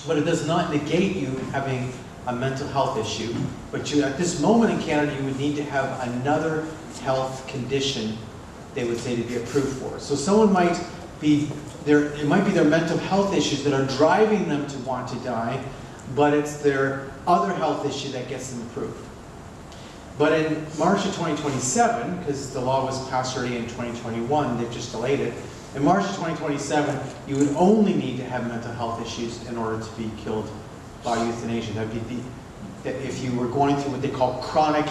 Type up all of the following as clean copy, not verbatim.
but it does not negate you having a mental health issue. But you, at this moment in Canada, you would need to have another health condition, they would say, to be approved for. So someone might be, it might be their mental health issues that are driving them to want to die, but it's their other health issue that gets them approved. But in March of 2027, because the law was passed already in 2021, they've just delayed it, in March of 2027, you would only need to have mental health issues in order to be killed by euthanasia. That would be if you were going through what they call chronic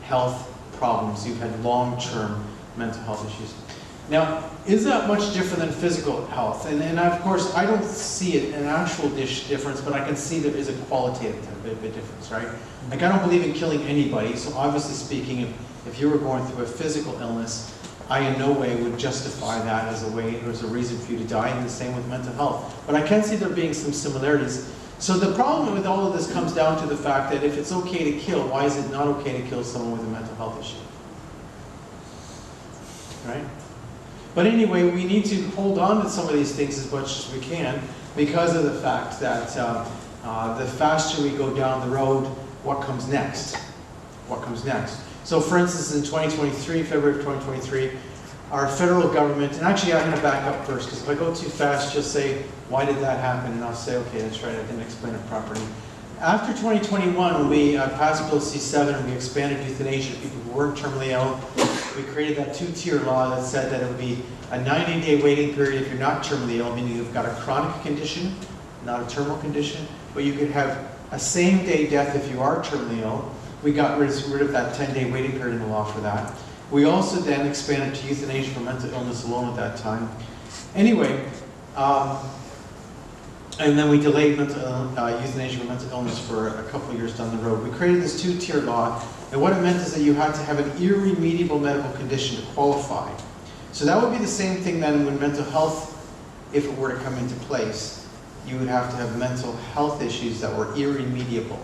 health problems. You've had long-term mental health issues. Now, is that much different than physical health? And of course, I don't see it an actual difference, but I can see there is a qualitative bit difference, right? Like, I don't believe in killing anybody, so obviously speaking, if you were going through a physical illness, I in no way would justify that as a way or as a reason for you to die, and the same with mental health. But I can see there being some similarities. So the problem with all of this comes down to the fact that if it's okay to kill, why is it not okay to kill someone with a mental health issue? Right? But anyway, we need to hold on to some of these things as much as we can because of the fact that the faster we go down the road, what comes next? What comes next? So for instance, in 2023, February of 2023, our federal government, and actually I'm going to back up first, because if I go too fast, just say, why did that happen? And I'll say, okay, that's right, I didn't explain it properly. After 2021, when we passed Bill C-7 and we expanded euthanasia to people who weren't terminally ill, we created that two-tier law that said that it would be a 90-day waiting period if you're not terminally ill, meaning you've got a chronic condition, not a terminal condition, but you could have a same-day death if you are terminally ill. We got rid of that 10-day waiting period in the law for that. We also then expanded to euthanasia for mental illness alone at that time. Anyway, and then we delayed euthanasia for mental illness for a couple of years down the road. We created this two-tier law, and what it meant is that you had to have an irremediable medical condition to qualify. So that would be the same thing then when mental health, if it were to come into place, you would have to have mental health issues that were irremediable,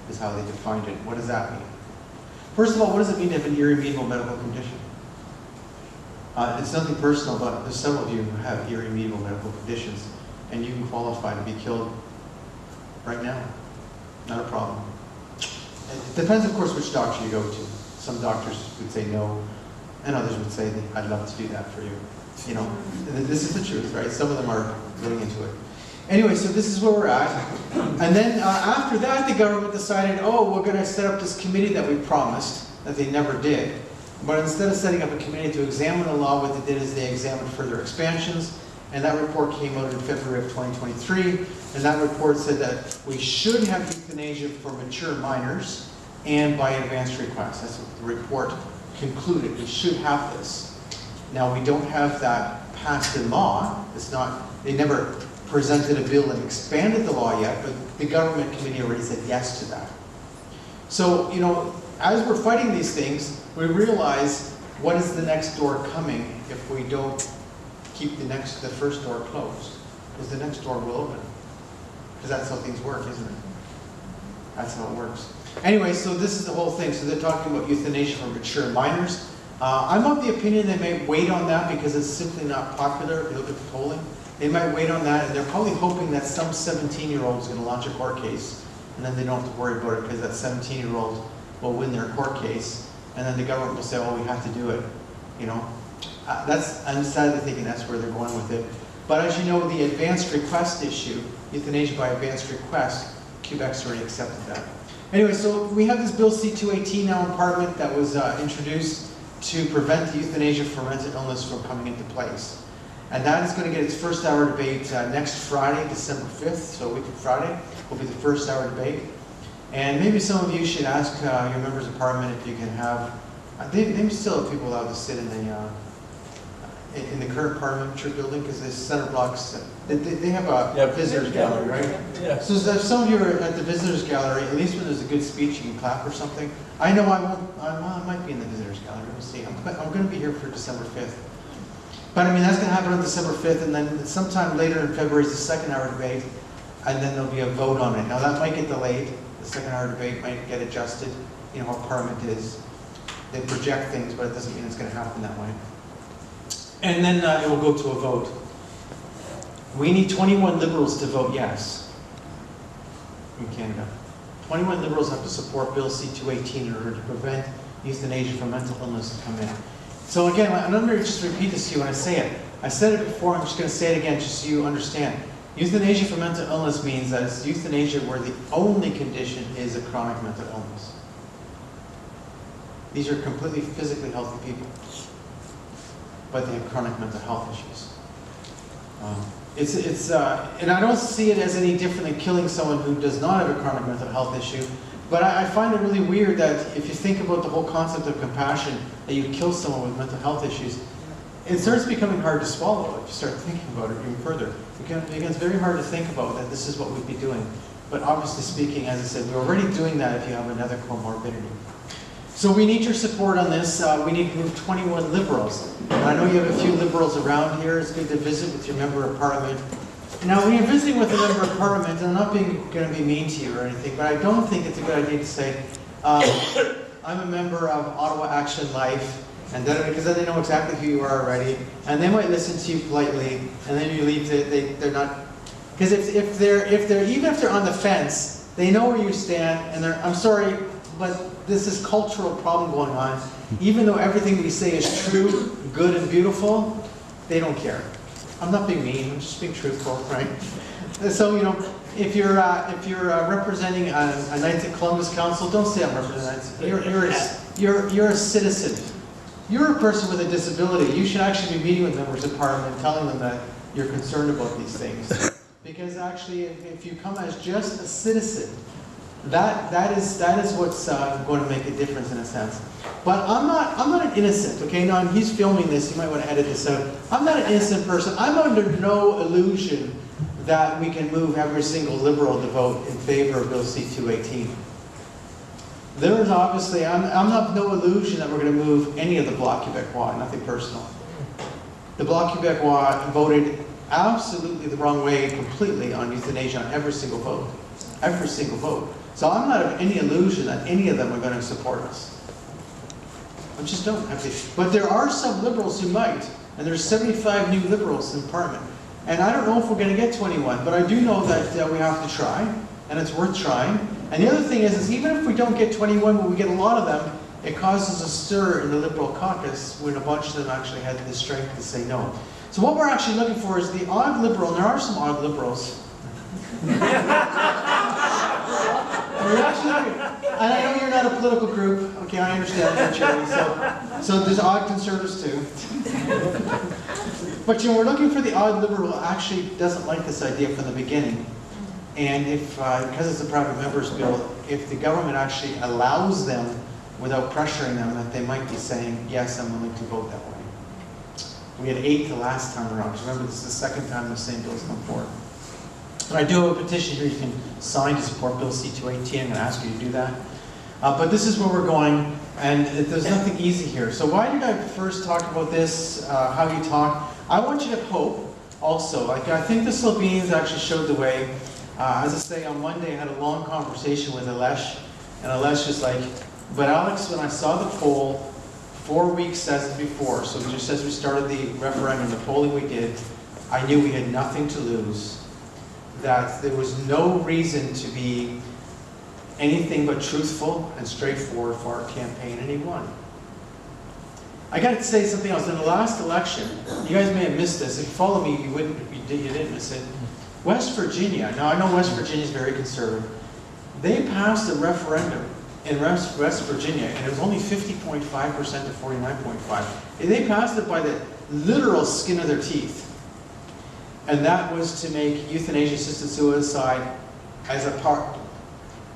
is how they defined it. What does that mean? First of all, what does it mean to have an irremediable medical condition? It's nothing personal, but there's several of you who have irremediable medical conditions, and you can qualify to be killed right now. Not a problem. It depends, of course, which doctor you go to. Some doctors would say no, and others would say, I'd love to do that for you. You know, this is the truth, right? Some of them are getting into it. Anyway, so this is where we're at. And then after that, the government decided, oh, we're going to set up this committee that we promised, that they never did. But instead of setting up a committee to examine the law, what they did is they examined further expansions. And that report came out in February of 2023. And that report said that we should have euthanasia for mature minors and by advanced request. That's what the report concluded. We should have this. Now, we don't have that passed in law. It's not, they never presented a bill and expanded the law yet, but the government committee already said yes to that. So, you know, as we're fighting these things, we realize what is the next door coming if we don't keep the first door closed, because the next door will open. Because that's how things work, isn't it? That's how it works. Anyway, so this is the whole thing. So they're talking about euthanasia for mature minors. I'm of the opinion they may wait on that because it's simply not popular. If you look at the polling, they might wait on that, and they're probably hoping that some 17-year-old is going to launch a court case, and then they don't have to worry about it because that 17-year-old will win their court case, and then the government will say, oh, we have to do it. You know, I'm sadly thinking that's where they're going with it. But as you know, the advanced request issue, euthanasia by advanced request, Quebec's already accepted that. Anyway, so we have this Bill C-218 now in Parliament that was introduced to prevent the euthanasia for mental illness from coming into place. And that is going to get its first hour debate next Friday, December 5th, so a week from Friday, will be the first hour debate. And maybe some of you should ask your members of Parliament if you can have, they still have people allowed to sit in the current parliamentary building, because the center blocks, they have a visitors gallery, right? Yeah. So if some of you are at the visitors gallery, at least when there's a good speech, you can clap or something. I know I might be in the visitors gallery, we'll see. I'm going to be here for December 5th. But I mean, that's going to happen on December 5th, and then sometime later in February is the second hour debate, and then there'll be a vote on it. Now that might get delayed. The second hour debate might get adjusted. You know how Parliament is. They project things, but it doesn't mean it's going to happen that way. And then it will go to a vote. We need 21 Liberals to vote yes. in Canada. 21 Liberals have to support Bill C-218 in order to prevent euthanasia from mental illness to come in. So again, I'm going to just repeat this to you when I say it. I said it before, I'm just going to say it again just so you understand. Euthanasia for mental illness means that it's euthanasia where the only condition is a chronic mental illness. These are completely physically healthy people, but they have chronic mental health issues. And I don't see it as any different than killing someone who does not have a chronic mental health issue, but I find it really weird that if you think about the whole concept of compassion, that you kill someone with mental health issues, it starts becoming hard to swallow if you start thinking about it even further. It becomes very hard to think about that this is what we'd be doing. But obviously speaking, as I said, we're already doing that if you have another comorbidity. So we need your support on this. We need to move 21 Liberals. And I know you have a few Liberals around here. It's good to visit with your Member of Parliament. Now, when you're visiting with a Member of Parliament, and I'm not going to be mean to you or anything, but I don't think it's a good idea to say, I'm a member of Ottawa Action Life, and then, because then they know exactly who you are already, and they might listen to you politely, and then you leave. They're not, because if they're on the fence, they know where you stand, and I'm sorry, but this is cultural problem going on. Even though everything we say is true, good, and beautiful, they don't care. I'm not being mean. I'm just being truthful, right? So if you're representing a Knights of Columbus Council, don't say I'm representing. You're a citizen. You're a person with a disability. You should actually be meeting with members of Parliament, telling them that you're concerned about these things. Because actually, if you come as just a citizen, that is what's going to make a difference in a sense. But I'm not an innocent, okay? Now, he's filming this, you might want to edit this out. I'm not an innocent person. I'm under no illusion that we can move every single Liberal to vote in favor of Bill C-218. There is obviously, I'm not no illusion that we're going to move any of the Bloc Québécois, nothing personal. The Bloc Québécois voted absolutely the wrong way completely on euthanasia on every single vote. Every single vote. So I'm not of any illusion that any of them are going to support us. I just don't have to. But there are some Liberals who might, and there's 75 new Liberals in Parliament. And I don't know if we're going to get 21, but I do know that we have to try, and it's worth trying. And the other thing is even if we don't get 21, when we get a lot of them, it causes a stir in the Liberal caucus when a bunch of them actually had the strength to say no. So what we're actually looking for is the odd Liberal, and there are some odd Liberals. We're actually looking, and I know you're not a political group, okay, I understand that, Charlie, so there's odd Conservatives too. But we're looking for the odd Liberal who actually doesn't like this idea from the beginning. And if, because it's a private members bill, if the government actually allows them without pressuring them, that they might be saying, yes, I'm willing to vote that way. We had 8 the last time around, because remember, this is the second time the same bill's come forward. But I do have a petition here you can sign to support Bill C-218. I'm going to ask you to do that. But this is where we're going, and there's nothing easy here. So why did I first talk about this, how you talk? I want you to hope also. I think the Slovenes actually showed the way. As I say, on Monday I had a long conversation with Alesh, and Alesh was like, but Alex, when I saw the poll 4 weeks as before, so just as we started the referendum, the polling we did, I knew we had nothing to lose, that there was no reason to be anything but truthful and straightforward for our campaign, and he won. I got to say something else. In the last election, you guys may have missed this. If you follow me, you didn't miss it. West Virginia, now I know West Virginia is very conservative. They passed a referendum in West Virginia, and it was only 50.5% to 49.5%. They passed it by the literal skin of their teeth. And that was to make euthanasia-assisted suicide as a part,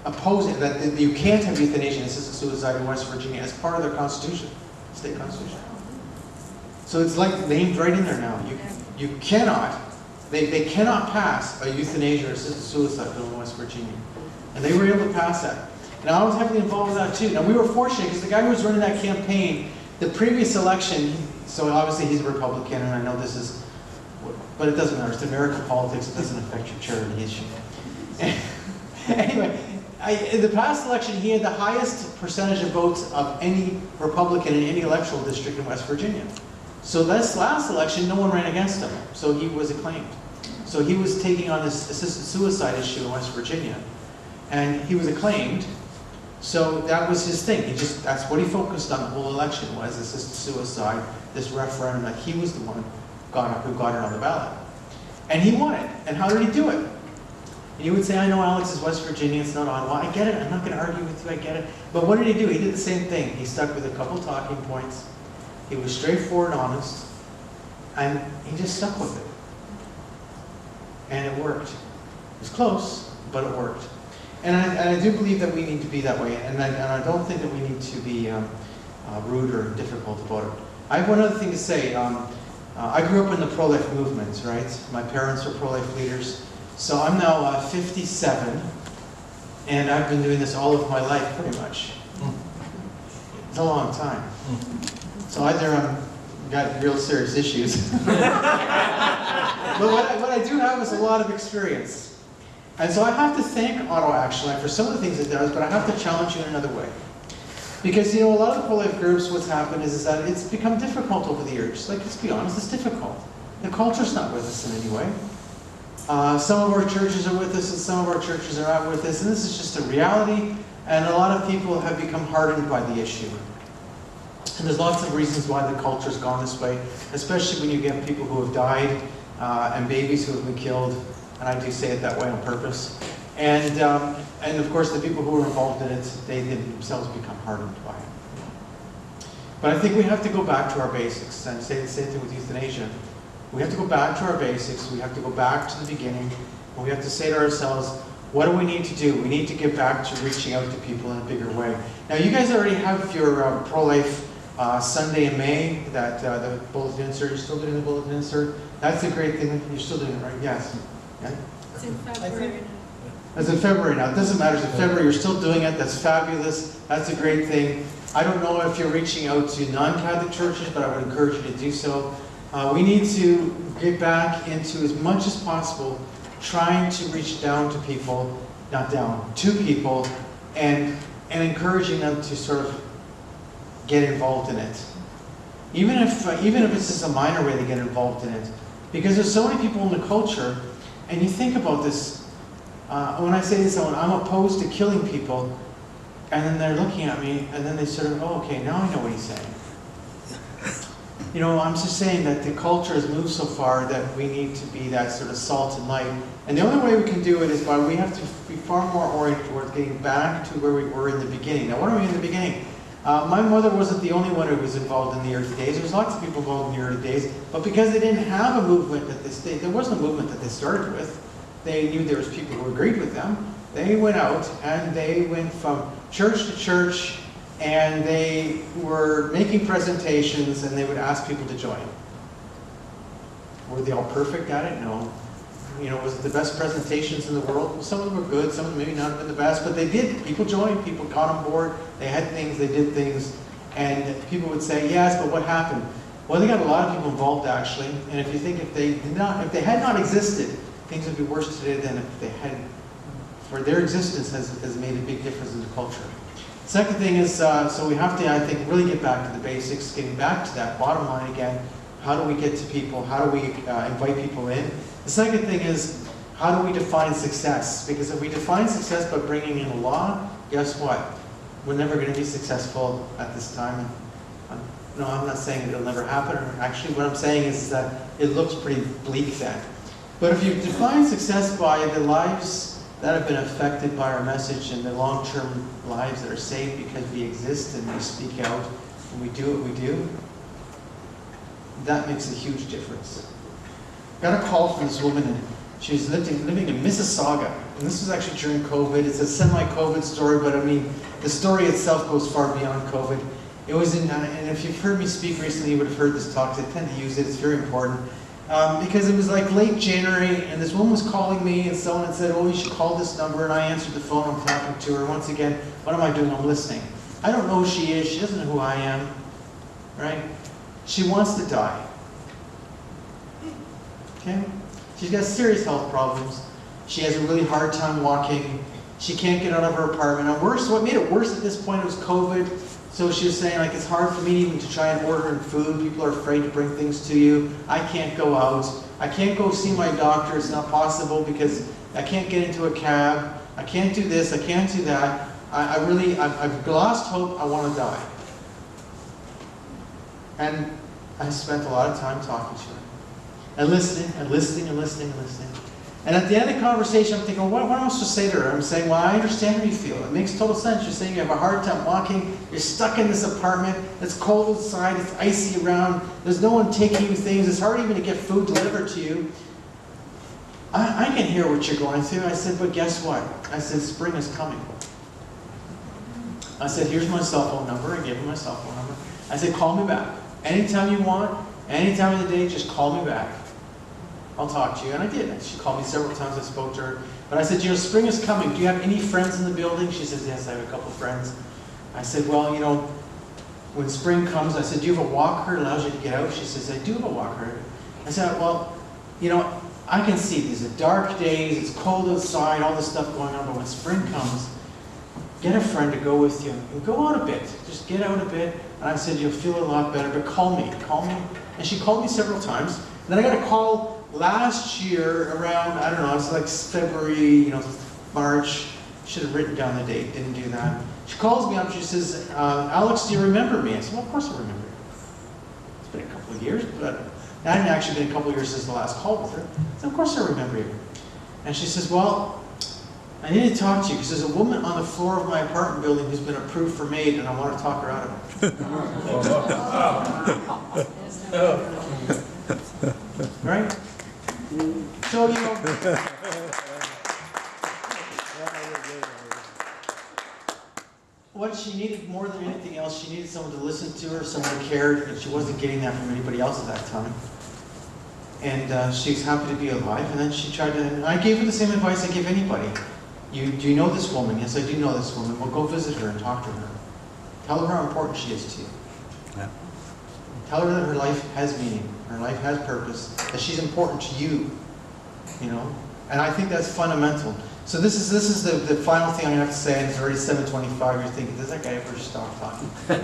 opposing that you can't have euthanasia-assisted suicide in West Virginia as part of their constitution, state constitution. So it's like named right in there now. You cannot, they cannot pass a euthanasia-assisted suicide bill in West Virginia. And they were able to pass that. And I was heavily involved with that too. Now we were fortunate because the guy who was running that campaign, the previous election, so obviously he's a Republican, and I know this is, but it doesn't matter. It's American politics. It doesn't affect your charity issue. Anyway, in the past election, he had the highest percentage of votes of any Republican in any electoral district in West Virginia. So this last election, no one ran against him. So he was acclaimed. So he was taking on this assisted suicide issue in West Virginia. and he was acclaimed. So that was his thing. That's what he focused on the whole election was, assisted suicide, this referendum, that he was the one who got it on the ballot. And he won it. And how did he do it? And you would say, I know Alex is West Virginia, it's not on. Well, I get it, I'm not going to argue with you, I get it. But what did he do? He did the same thing. He stuck with a couple talking points. He was straightforward and honest. And he just stuck with it. And it worked. It was close, but it worked. And I do believe that we need to be that way, and I don't think that we need to be rude or difficult about it. I have one other thing to say. I grew up in the pro-life movement, right? My parents were pro-life leaders. So I'm now 57, and I've been doing this all of my life, pretty much. It's a long time. So either I've got real serious issues, but what I do have is a lot of experience. And so I have to thank Auto Action Line for some of the things it does, but I have to challenge you in another way. Because, a lot of the pro-life groups, what's happened is that it's become difficult over the years. Like, let's be honest, it's difficult. The culture's not with us in any way. Some of our churches are with us, and some of our churches are not with us, and this is just a reality, and a lot of people have become hardened by the issue. And there's lots of reasons why the culture's gone this way, especially when you get people who have died, and babies who have been killed. And I do say it that way on purpose. And of course, the people who are involved in it, they themselves become hardened by it. But I think we have to go back to our basics, and say the same thing with euthanasia. We have to go back to our basics. We have to go back to the beginning. And we have to say to ourselves, what do we need to do? We need to get back to reaching out to people in a bigger way. Now, you guys already have your pro-life Sunday in May, that the bulletin insert. You're still doing the bulletin insert? That's a great thing. You're still doing it, right? Yes. Yeah? It's in February. It's in February now. It doesn't matter. It's in February. You're still doing it. That's fabulous. That's a great thing. I don't know if you're reaching out to non-Catholic churches, but I would encourage you to do so. We need to get back into, as much as possible, trying to reach down to people, not down, to people, and encouraging them to sort of get involved in it. Even if it's just a minor way to get involved in it. Because there's so many people in the culture, and you think about this, when I say to someone, I'm opposed to killing people, and then they're looking at me, and then they sort of, oh, okay, now I know what he's saying. I'm just saying that the culture has moved so far that we need to be that sort of salt and light. And the only way we can do it is we have to be far more oriented towards getting back to where we were in the beginning. Now, what are we in the beginning? My mother wasn't the only one who was involved in the early days. There was lots of people involved in the early days, but because they didn't have a movement at this stage, there wasn't a movement that they started with. They knew there was people who agreed with them. They went out and they went from church to church, and they were making presentations, and they would ask people to join. Were they all perfect at it? No. Was it the best presentations in the world? Well, some of them were good, some of them maybe not been the best, but they did. People joined, people got on board, they had things, they did things, and people would say, yes, but what happened? Well, they got a lot of people involved, actually, and if you think if they had not existed, things would be worse today than if they had, for their existence has made a big difference in the culture. Second thing is, so we have to, I think, really get back to the basics, getting back to that bottom line again. How do we get to people? How do we invite people in? The second thing is, how do we define success? Because if we define success by bringing in a law, guess what? We're never going to be successful at this time. No, I'm not saying it'll never happen. Actually, what I'm saying is that it looks pretty bleak then. But if you define success by the lives that have been affected by our message and the long-term lives that are saved because we exist and we speak out and we do what we do, that makes a huge difference. Got a call from this woman, and she's living in Mississauga. And this was actually during COVID. It's a semi-COVID story, but I mean, the story itself goes far beyond COVID. It was and if you've heard me speak recently, you would have heard this talk, because I tend to use it, it's very important. Because it was like late January, and this woman was calling me, and someone had said, oh, you should call this number, and I answered the phone, I'm talking to her. Once again, what am I doing? I'm listening. I don't know who she is, she doesn't know who I am, right? She wants to die. Okay? She's got serious health problems. She has a really hard time walking. She can't get out of her apartment. And worse, what made it worse at this point was COVID. So she was saying, like, it's hard for me even to try and order food. People are afraid to bring things to you. I can't go out. I can't go see my doctor. It's not possible because I can't get into a cab. I can't do this. I can't do that. I've lost hope. I want to die. And I spent a lot of time talking to her. And listening, and listening, and listening, and listening. And at the end of the conversation, I'm thinking, what am I supposed to say to her? I'm saying, well, I understand how you feel. It makes total sense. You're saying you have a hard time walking. You're stuck in this apartment. It's cold outside. It's icy around. There's no one taking you things. It's hard even to get food delivered to you. I can hear what you're going through. I said, but guess what? I said, spring is coming. I said, here's my cell phone number. I gave her my cell phone number. I said, call me back. Anytime you want, any time of the day, just call me back. I'll talk to you. And I did. She called me several times. I spoke to her. But I said, spring is coming. Do you have any friends in the building? She says, yes, I have a couple friends. I said, well, when spring comes, I said, do you have a walker that allows you to get out? She says, I do have a walker. I said, well, I can see these are dark days. It's cold outside, all this stuff going on. But when spring comes, get a friend to go with you and go out a bit. Just get out a bit. And I said, you'll feel a lot better, but call me. And she called me several times. And then I got a call last year around, I don't know, it's like February, March. Should have written down the date, didn't do that. She calls me up, she says, Alex, do you remember me? I said, well, of course I remember you. It's been a couple of years, but it hadn't actually been a couple of years since the last call with her. I said, of course I remember you. And she says, well, I need to talk to you because there's a woman on the floor of my apartment building who's been approved for maid and I want to talk her out of it. Right? So, what she needed more than anything else, she needed someone to listen to her, someone who cared, and she wasn't getting that from anybody else at that time. And she's happy to be alive, and then she tried to, and I gave her the same advice I give anybody. Do you know this woman? Yes, I do know this woman. Well, go visit her and talk to her. Tell her how important she is to you. Yeah. Tell her that her life has meaning, her life has purpose, that she's important to you, And I think that's fundamental. So this is the final thing I'm going to have to say, and it's already 7:25. You're thinking, does that guy ever stop talking? But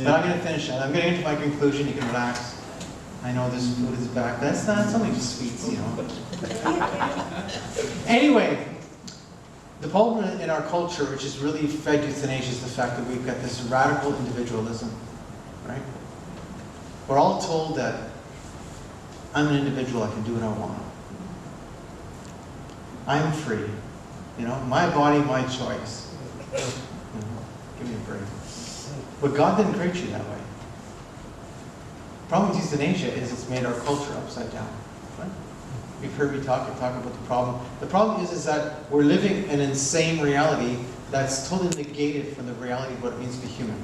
I'm going to finish it. I'm going to get to my conclusion. You can relax. I know this food is back. That's only just sweets, Anyway, the problem in our culture, which has really fed euthanasia, is the fact that we've got this radical individualism, right? We're all told that I'm an individual, I can do what I want. I'm free. My body, my choice. Give me a break. But God didn't create you that way. The problem with euthanasia is it's made our culture upside down. Right? You've heard me talk about the problem. The problem is that we're living an insane reality that's totally negated from the reality of what it means to be human.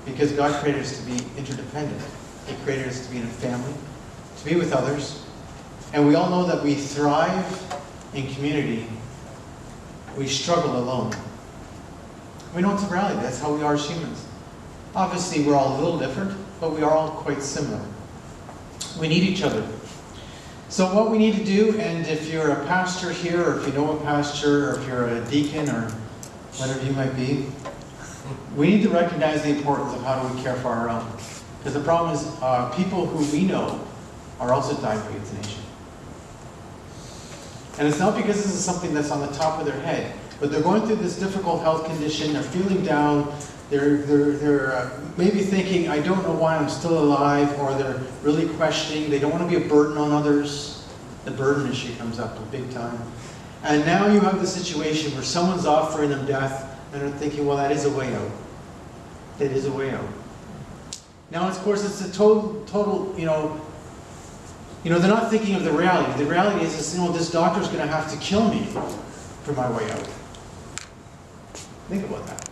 Because God created us to be interdependent. He created us to be in a family, to be with others. And we all know that we thrive in community. We struggle alone. We know it's a reality. That's how we are as humans. Obviously, we're all a little different, but we are all quite similar. We need each other. So what we need to do, and if you're a pastor here, or if you know a pastor, or if you're a deacon, or whatever you might be, we need to recognize the importance of how do we care for our own. Because the problem is, people who we know are also dying by euthanasia. And it's not because this is something that's on the top of their head, but they're going through this difficult health condition, they're feeling down, they're maybe thinking, I don't know why I'm still alive, or they're really questioning, they don't want to be a burden on others. The burden issue comes up big time. And now you have the situation where someone's offering them death, and they're thinking, well, that is a way out. That is a way out. Now, of course, it's a total, they're not thinking of the reality. The reality is, this doctor's going to have to kill me for my way out. Think about that.